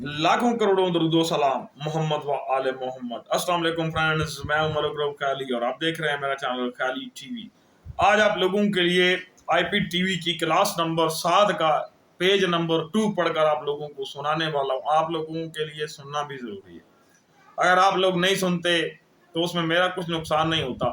लाखों करोड़ों दरूदो सलाम मोहम्मद व आले मोहम्मद। अस्सलाम वालेकुम फ्रेंड्स, मैं उमर अकरम ख्याली और आप देख रहे हैं मेरा चैनल ख्याली टीवी। आज आप लोगों के लिए आईपीटीवी की क्लास नंबर 7 का पेज नंबर 2 पढ़कर आप लोगों को सुनाने वाला हूँ। आप लोगों के लिए सुनना भी जरूरी है। अगर आप लोग नहीं सुनते तो उसमें मेरा कुछ नुकसान नहीं होता,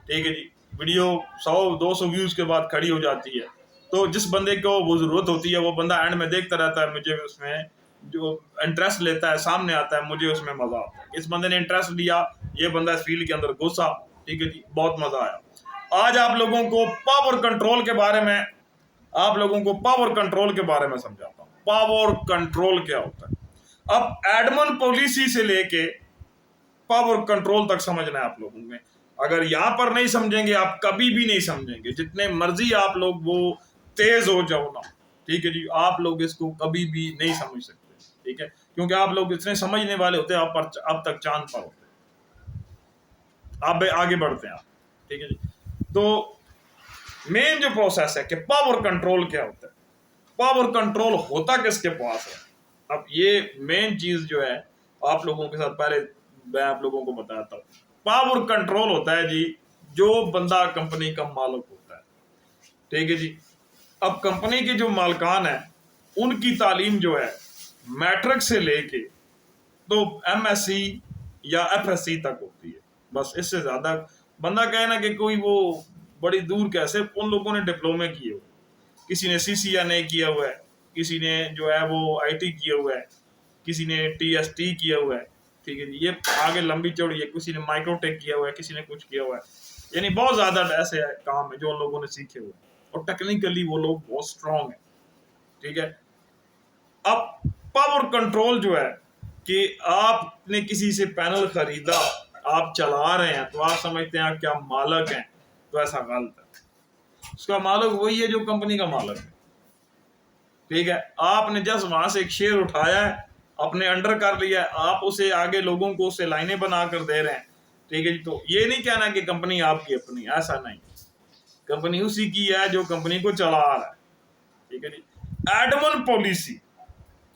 ठीक है जी। वीडियो 100-200 व्यूज के बाद खड़ी हो जाती है, तो जिस बंदे को वो जरूरत होती है वो बंदा एंड में देखता रहता है, मुझे उसमें जो इंटरेस्ट लेता है सामने आता है, मुझे उसमें मजा आता है। इस बंदे ने इंटरेस्ट लिया, ये बंदा इस फील्ड के अंदर घुसा, ठीक है जी, बहुत मजा आया। आज आप लोगों को पावर कंट्रोल के बारे में समझाता हूँ। पावर कंट्रोल क्या होता है। अब एडमन पॉलिसी से लेके पावर कंट्रोल तक समझना है आप लोगों में। अगर यहाँ पर नहीं समझेंगे आप कभी भी नहीं समझेंगे, जितने मर्जी आप लोग वो तेज हो जाओ ना, ठीक है जी, आप लोग इसको कभी भी नहीं समझ सकते, ठीक है, क्योंकि आप लोग इतने समझने वाले होते हैं, अब तक चांद पर होते हैं। आप आगे बढ़ते हैं आप, ठीक है जी। तो मेन जो प्रोसेस है कि पावर कंट्रोल क्या होता है, पावर कंट्रोल होता किसके पास है। अब ये मेन चीज जो है आप लोगों के साथ पहले मैं आप लोगों को बताता हूँ। पावर कंट्रोल होता है जी जो बंदा कंपनी का मालिक होता है, ठीक है जी। अब कंपनी के जो मालकान है उनकी तालीम जो है मैट्रिक से लेके तो एमएससी या एफएससी तक होती है, बस। इससे ज्यादा बंदा कहे ना कि कोई वो बड़ी दूर कैसे, उन लोगों ने डिप्लोमे किए हुए, किसी ने सीसीएनए किया हुआ है, किसी ने जो है वो आईटी किया हुआ है, किसी ने टीएसटी किया हुआ है, ठीक है जी। ये आगे लंबी चौड़ी है, किसी ने माइक्रोटेक किया हुआ है, किसी ने कुछ किया हुआ है, यानी बहुत ज्यादा ऐसे काम है जो उन लोगों ने सीखे हुए और टेक्निकली वो लोग बहुत स्ट्रांग है, ठीक है। अब पावर कंट्रोल जो है कि आपने किसी से पैनल खरीदा, आप चला रहे हैं तो आप समझते हैं क्या मालिक हैं, तो ऐसा गलत है। उसका मालिक वही है जो कंपनी का मालिक है, ठीक है। आपने जस्ट वहां से एक शेयर उठाया है, अपने अंडर कर लिया है, आप उसे आगे लोगों को उसे लाइनें बनाकर दे रहे हैं, ठीक है जी। तो ये नहीं कहना कि कंपनी आपकी अपनी, ऐसा नहीं। कंपनी उसी की है जो कंपनी को चला रहा है, ठीक है जी। एडमन पॉलिसी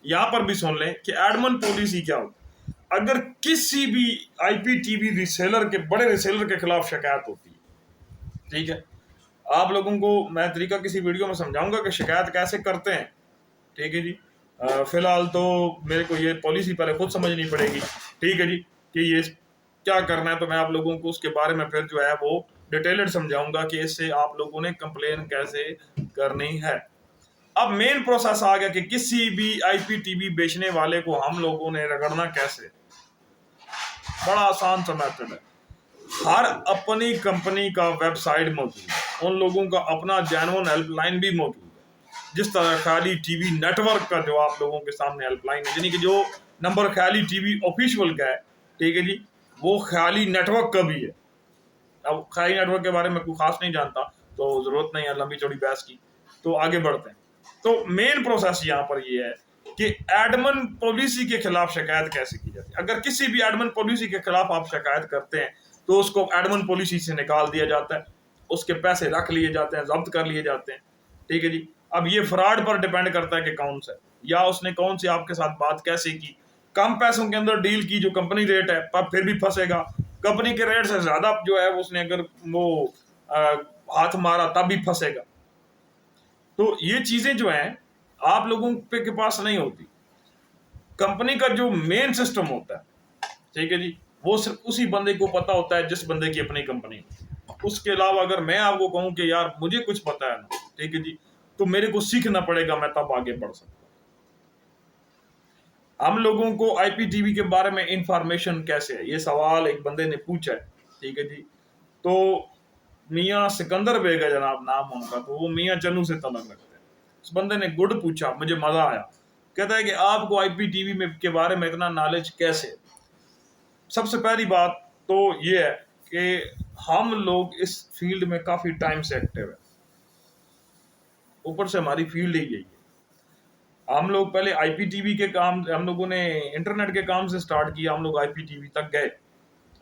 यहां पर भी सुन लें कि एडमन पॉलिसी क्या होती है। अगर किसी भी आईपीटीवी रिसेलर के, बड़े रिसेलर के खिलाफ शिकायत होती है, ठीक है, आप लोगों को मैं तरीका किसी वीडियो में समझाऊंगा कि शिकायत कैसे करते हैं, ठीक है जी। फिलहाल तो मेरे को ये पॉलिसी पहले खुद समझनी पड़ेगी, ठीक है जी, कि ये क्या करना है। तो मैं आप लोगों को उसके बारे में फिर जो है वो डिटेल्ड समझाऊंगा कि इससे आप लोगों ने कंप्लेन कैसे करनी है। अब मेन प्रोसेस आ गया कि किसी भी आईपीटीवी बेचने वाले को हम लोगों ने रगड़ना कैसे। बड़ा आसान सा मेथड है। हर अपनी कंपनी का वेबसाइट मौजूद है, उन लोगों का अपना जेन्युइन हेल्पलाइन भी मौजूद है। जिस तरह ख्याली टीवी नेटवर्क का जो आप लोगों के सामने हेल्पलाइन है, यानी कि जो नंबर ख्याली टीवी ऑफिशियल का है, ठीक है जी, वो ख्याली नेटवर्क का भी है। अब ख्याली नेटवर्क के बारे में कोई खास नहीं जानता तो जरूरत नहीं है लंबी चौड़ी बहस की, तो आगे बढ़ते हैं। तो मेन प्रोसेस यहाँ पर ये है कि एडमन पॉलिसी के खिलाफ शिकायत कैसे की जाती है। अगर किसी भी एडमन पॉलिसी के खिलाफ आप शिकायत करते हैं तो उसको एडमन पॉलिसी से निकाल दिया जाता है, उसके पैसे रख लिए जाते हैं, जब्त कर लिए जाते हैं, ठीक है जी। अब ये फ्रॉड पर डिपेंड करता है कि कौन सा, या उसने कौन सी आपके साथ बात कैसे की। कम पैसों के अंदर डील की जो कंपनी रेट है पर फिर भी फंसेगा। कंपनी के रेट से ज्यादा जो है उसने अगर वो हाथ मारा तब भी फंसेगा। तो ये चीजें जो हैं आप लोगों के पास नहीं होती। कंपनी का जो मेन सिस्टम होता है, ठीक है जी, वो सिर्फ उसी बंदे को पता होता है जिस बंदे की अपनी कंपनी है। उसके अलावा अगर मैं आपको कहूं कि यार मुझे कुछ पता है ना, ठीक है जी, तो मेरे को सीखना पड़ेगा, मैं तब आगे बढ़ सकता हूं। हम लोगों को आईपीटीवी के बारे में इंफॉर्मेशन कैसे है, ये सवाल एक बंदे ने पूछा है, ठीक है जी। तो मियाँ सिकंदर बेग है जनाब नाम उनका, तो वो मियाँ चन्नू से तलब रखते हैं। उस बंदे ने गुड पूछा, मुझे मजा आया। कहता है कि आपको आईपीटीवी में के बारे में इतना नॉलेज कैसे। सबसे पहली बात तो ये है कि हम लोग इस फील्ड में काफी टाइम से एक्टिव है, ऊपर से हमारी फील्ड ही यही है। हम लोग पहले आईपीटीवी के काम, हम लोगों ने इंटरनेट के काम से स्टार्ट किया, हम लोग आईपीटीवी तक गए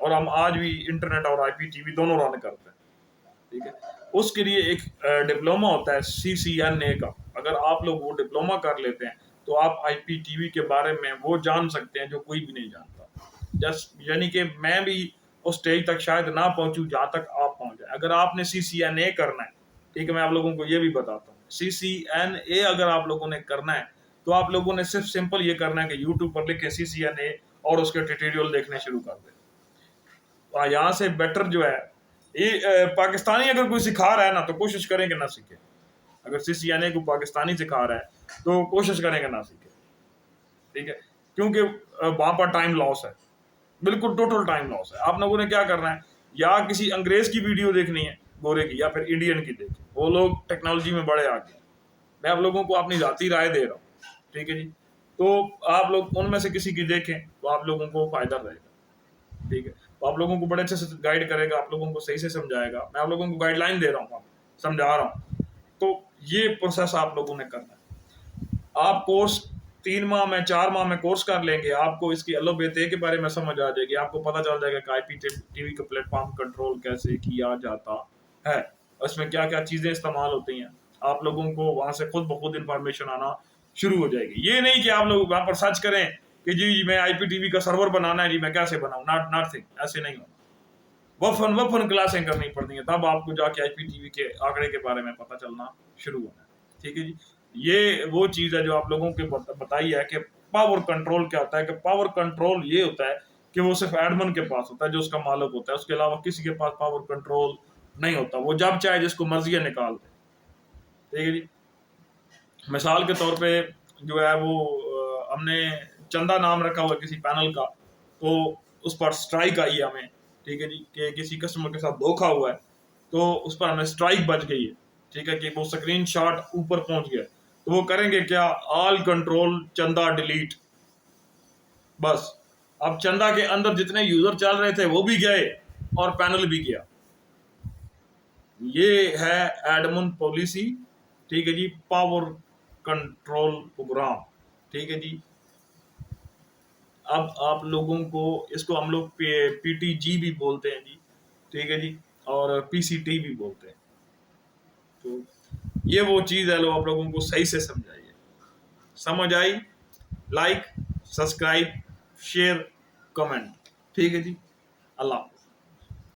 और हम आज भी इंटरनेट और आईपीटीवी दोनों रन करते हैं, ठीक है। उसके लिए एक डिप्लोमा होता है सीसीएनए का। अगर आप लोग वो डिप्लोमा कर लेते हैं तो आप आईपीटीवी के बारे में वो जान सकते हैं जो कोई भी नहीं जानता। जस्ट यानी कि मैं भी उस स्टेज तक शायद ना पहुंचूं जहां तक आप पहुंच जाए। अगर आपने CCNA करना है, ठीक है, मैं आप लोगों को ये भी बताता हूँ, CCNA अगर आप लोगों ने करना है तो आप लोगों ने सिर्फ सिंपल ये करना है कि यूट्यूब पर लिख के CCNA और उसके ट्यूटोरियल देखने शुरू कर दें। यहाँ से बेटर जो है ये पाकिस्तानी अगर कोई सिखा रहा है ना तो कोशिश करें कि ना सीखे। अगर CCNA को पाकिस्तानी सिखा रहा है तो कोशिश करें कि ना सीखे, ठीक है, क्योंकि वहां पर टाइम लॉस है, बिल्कुल टोटल टाइम लॉस है। आप लोगों ने क्या करना है, या किसी अंग्रेज की वीडियो देखनी है गोरे की, या फिर इंडियन की देखी, वो लोग टेक्नोलॉजी में बड़े आगे। मैं आप लोगों को अपनी जाती राय दे रहा हूँ, ठीक है जी। तो आप लोग उनमें से किसी की देखें तो आप लोगों को फायदा रहेगा, ठीक है। तो आप लोगों को बड़े अच्छे से गाइड करेगा, आप लोगों को सही से समझाएगा। मैं आप लोगों को गाइडलाइन दे रहा हूँ, समझा रहा हूँ। तो ये प्रोसेस आप लोगों ने करना है। आप कोर्स 3 माह में 4 माह में कोर्स कर लेंगे, आपको इसकी अल्लोबेते के बारे में समझ आ जाएगी। आपको पता चल जाएगा कि आईपीटीवी का प्लेटफॉर्म कंट्रोल कैसे किया जाता है, उसमें क्या क्या चीजें इस्तेमाल होती हैं। आप लोगों को वहां से खुद ब खुद इंफॉर्मेशन आना शुरू हो जाएगी। ये नहीं कि आप लोग वहां पर सर्च करें कि जी मैं आईपीटीवी का सर्वर बनाना है जी, मैं कैसे बनाऊं, नॉट ऐसे नहीं होना। वफन क्लासें करनी पड़ती हैं, तब आपको जाके आईपीटीवी के आंकड़े के बारे में पता चलना शुरू होना है, ठीक है जी। ये वो चीज है जो आप लोगों के बताई है कि पावर कंट्रोल क्या होता है। कि पावर कंट्रोल ये होता है कि वो सिर्फ एडमिन के पास होता है, जो उसका मालिक होता है, उसके अलावा किसी के पास पावर कंट्रोल नहीं होता। वो जब चाहे जिसको मर्जी है निकाल दे, ठीक है जी। मिसाल के तौर पे जो है वो हमने चंदा नाम रखा हुआ किसी पैनल का, तो उस पर स्ट्राइक आई है हमें, ठीक है जी, कि किसी कस्टमर के साथ धोखा हुआ है, तो उस पर हमें स्ट्राइक बच गई है, ठीक है, कि वो स्क्रीनशॉट ऊपर पहुंच गया। तो वो करेंगे क्या, ऑल कंट्रोल चंदा डिलीट, बस। अब चंदा के अंदर जितने यूजर चल रहे थे वो भी गए और पैनल भी गया। ये है एडमिन पॉलिसी, ठीक है जी, पावर कंट्रोल प्रोग्राम, ठीक है जी। अब आप लोगों को इसको हम लोग PTG भी बोलते हैं जी, ठीक है जी, और PCT भी बोलते हैं। तो ये वो चीज़ है, लो आप लोगों को सही से समझाइए। समझ आई? लाइक, सब्सक्राइब, शेयर, कमेंट, ठीक है जी। अल्लाह।